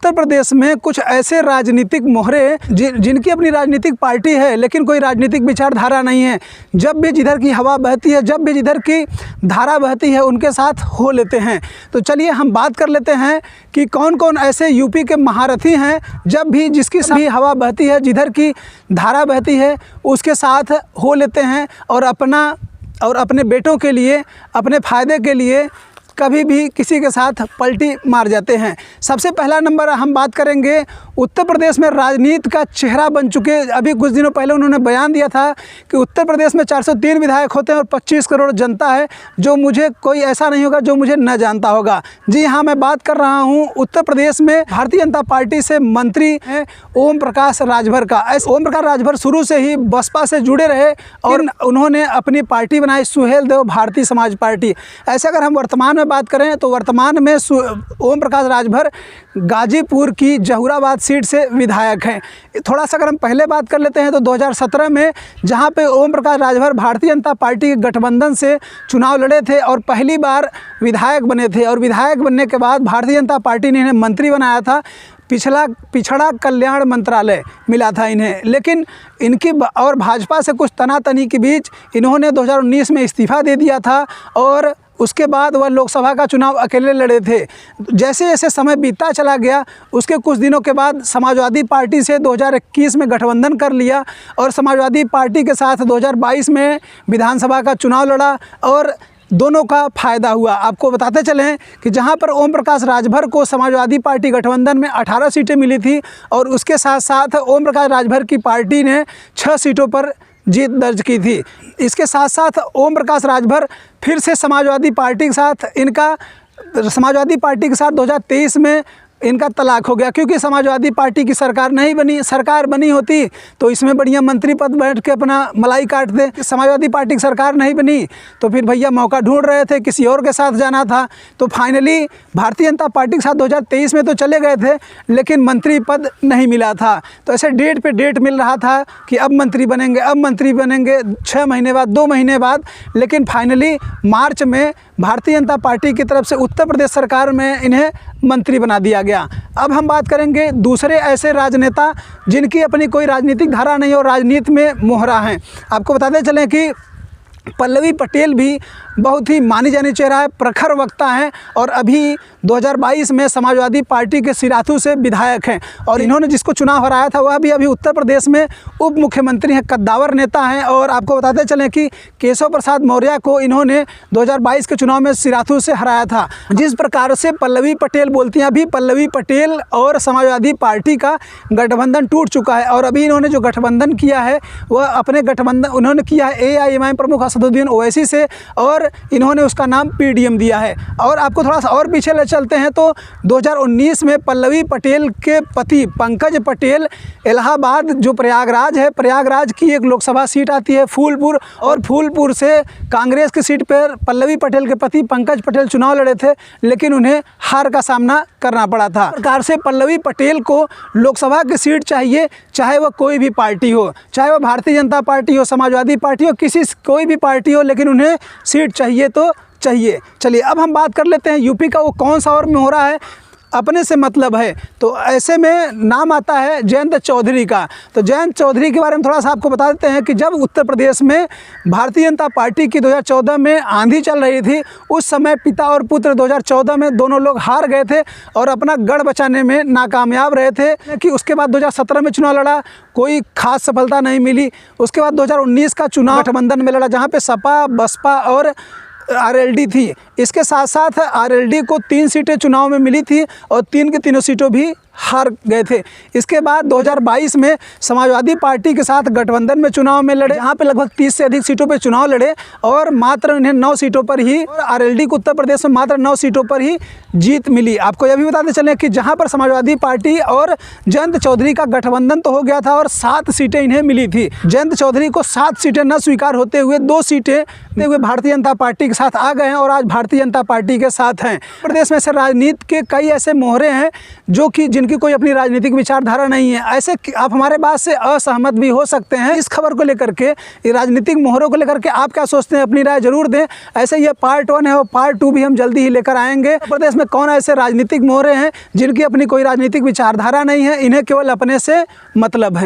उत्तर प्रदेश में कुछ ऐसे राजनीतिक मोहरे जिनकी अपनी राजनीतिक पार्टी है लेकिन कोई राजनीतिक विचारधारा नहीं है, जब भी जिधर की हवा बहती है, जब भी जिधर की धारा बहती है उनके साथ हो लेते हैं। तो चलिए हम बात कर लेते हैं कि कौन कौन ऐसे यूपी के महारथी हैं, जब भी जिसकी सभी हवा बहती है, जिधर की धारा बहती है उसके साथ हो लेते हैं और अपने बेटों के लिए, अपने फ़ायदे के लिए कभी भी किसी के साथ पलटी मार जाते हैं। सबसे पहला नंबर हम बात करेंगे उत्तर प्रदेश में राजनीति का चेहरा बन चुके, अभी कुछ दिनों पहले उन्होंने बयान दिया था कि उत्तर प्रदेश में 403 विधायक होते हैं और 25 करोड़ जनता है, जो मुझे कोई ऐसा नहीं होगा जो मुझे न जानता होगा। जी हाँ, मैं बात कर रहा हूँ उत्तर प्रदेश में भारतीय जनता पार्टी से मंत्री हैं ओम प्रकाश राजभर का। ओम प्रकाश राजभर शुरू से ही बसपा से जुड़े रहे और उन्होंने अपनी पार्टी बनाई सुहेलदेव भारतीय समाज पार्टी। ऐसे अगर हम वर्तमान में बात करें तो वर्तमान में ओम प्रकाश राजभर गाजीपुर की जहुराबाद सीट से विधायक हैं। थोड़ा सा अगर हम पहले बात कर लेते हैं तो 2017 में जहां पे ओम प्रकाश राजभर भारतीय जनता पार्टी के गठबंधन से चुनाव लड़े थे और पहली बार विधायक बने थे, और विधायक बनने के बाद भारतीय जनता पार्टी ने इन्हें मंत्री बनाया था। पिछड़ा कल्याण मंत्रालय मिला था इन्हें, लेकिन इनकी और भाजपा से कुछ तनातनी के बीच इन्होंने 2019 में इस्तीफा दे दिया था और उसके बाद वह लोकसभा का चुनाव अकेले लड़े थे। जैसे जैसे समय बीतता चला गया, उसके कुछ दिनों के बाद समाजवादी पार्टी से 2021 में गठबंधन कर लिया और समाजवादी पार्टी के साथ 2022 में विधानसभा का चुनाव लड़ा और दोनों का फ़ायदा हुआ। आपको बताते चलें कि जहां पर ओम प्रकाश राजभर को समाजवादी पार्टी गठबंधन में 18 सीटें मिली थी और उसके साथ साथ ओम प्रकाश राजभर की पार्टी ने 6 सीटों पर जीत दर्ज की थी। इसके साथ साथ ओम प्रकाश राजभर फिर से समाजवादी पार्टी के साथ 2023 में इनका तलाक हो गया, क्योंकि समाजवादी पार्टी की सरकार बनी होती तो इसमें बढ़िया मंत्री पद बैठ के अपना मलाई काट दे। समाजवादी पार्टी की सरकार नहीं बनी तो फिर भैया मौका ढूंढ रहे थे, किसी और के साथ जाना था, तो फाइनली भारतीय जनता पार्टी के साथ 2023 में तो चले गए थे लेकिन मंत्री पद नहीं मिला था। तो ऐसे डेट पे डेट मिल रहा था कि अब मंत्री बनेंगे 6 महीने बाद, 2 महीने बाद, लेकिन फाइनली मार्च में भारतीय जनता पार्टी की तरफ से उत्तर प्रदेश सरकार में इन्हें मंत्री बना दिया गया। अब हम बात करेंगे दूसरे ऐसे राजनेता जिनकी अपनी कोई राजनीतिक धारा नहीं और राजनीति में मोहरा हैं। आपको बताते चलें कि पल्लवी पटेल भी बहुत ही मानी जानी चेहरा है, प्रखर वक्ता हैं और अभी 2022 में समाजवादी पार्टी के सिराथू से विधायक हैं और इन्होंने जिसको चुनाव हराया था वह भी अभी उत्तर प्रदेश में उप मुख्यमंत्री हैं, कद्दावर नेता हैं। और आपको बताते चलें कि केशव प्रसाद मौर्य को इन्होंने 2022 के चुनाव में सिराथू से हराया था। जिस प्रकार से पल्लवी पटेल बोलती हैं, अभी पल्लवी पटेल और समाजवादी पार्टी का गठबंधन टूट चुका है और अभी इन्होंने जो गठबंधन किया है वह अपने गठबंधन उन्होंने किया है AIMIM प्रमुख असदुद्दीन ओवैसी से और इन्होंने उसका नाम PDM दिया है। और आपको थोड़ा सा और पीछे ले चलते हैं तो 2019 में पल्लवी पटेल के पति पंकज पटेल इलाहाबाद जो प्रयागराज की एक लोकसभा सीट आती है फूलपुर, और फूलपुर से कांग्रेस की सीट पर पल्लवी पटेल के पति पंकज पटेल चुनाव लड़े थे लेकिन उन्हें हार का सामना करना पड़ा था। इस प्रकार से पल्लवी पटेल को लोकसभा की सीट चाहिए, चाहे वह कोई भी पार्टी हो, चाहे वह भारतीय जनता पार्टी हो, समाजवादी पार्टी हो, कोई भी पार्टी हो, लेकिन उन्हें सीट चाहिए तो चाहिए। चलिए अब हम बात कर लेते हैं यूपी का वो कौन सा और मोहरा है अपने से मतलब है। तो ऐसे में नाम आता है जयंत चौधरी का। तो जयंत चौधरी के बारे में थोड़ा सा आपको बता देते हैं कि जब उत्तर प्रदेश में भारतीय जनता पार्टी की 2014 में आंधी चल रही थी, उस समय पिता और पुत्र 2014 में दोनों लोग हार गए थे और अपना गढ़ बचाने में नाकामयाब रहे थे कि उसके बाद 2017 में चुनाव लड़ा, कोई खास सफलता नहीं मिली। उसके बाद 2019 का चुनाव गठबंधन में लड़ा जहाँ पर सपा, बसपा और RLD थी। इसके साथ साथ RLD को 3 सीटें चुनाव में मिली थी और 3 की तीनों सीटों भी हार गए थे। इसके बाद 2022 में समाजवादी पार्टी के साथ गठबंधन में चुनाव में लड़े, यहाँ पे लगभग 30 से अधिक सीटों पे चुनाव लड़े और मात्र उन्हें 9 सीटों पर ही, और RLD को उत्तर प्रदेश में मात्र 9 सीटों पर ही जीत मिली। आपको यह भी बताते चलें कि जहाँ पर समाजवादी पार्टी और जयंत चौधरी का गठबंधन तो हो गया था और 7 सीटें इन्हें मिली थी, जयंत चौधरी को 7 सीटें न स्वीकार होते हुए 2 सीटें भारतीय जनता पार्टी के साथ आ गए हैं और आज भारतीय जनता पार्टी के साथ हैं। प्रदेश में से राजनीति के कई ऐसे मोहरे हैं जो कि जिनकी कोई अपनी राजनीतिक विचारधारा नहीं है। ऐसे आप हमारे बात से असहमत भी हो सकते हैं। इस खबर को लेकर के, राजनीतिक मोहरों को लेकर के आप क्या सोचते हैं, अपनी राय जरूर दें। ऐसे ये पार्ट 1 है और पार्ट 2 भी हम जल्दी ही लेकर आएंगे। प्रदेश में कौन ऐसे राजनीतिक मोहरे हैं जिनकी अपनी कोई राजनीतिक विचारधारा नहीं है, इन्हें केवल अपने से मतलब है।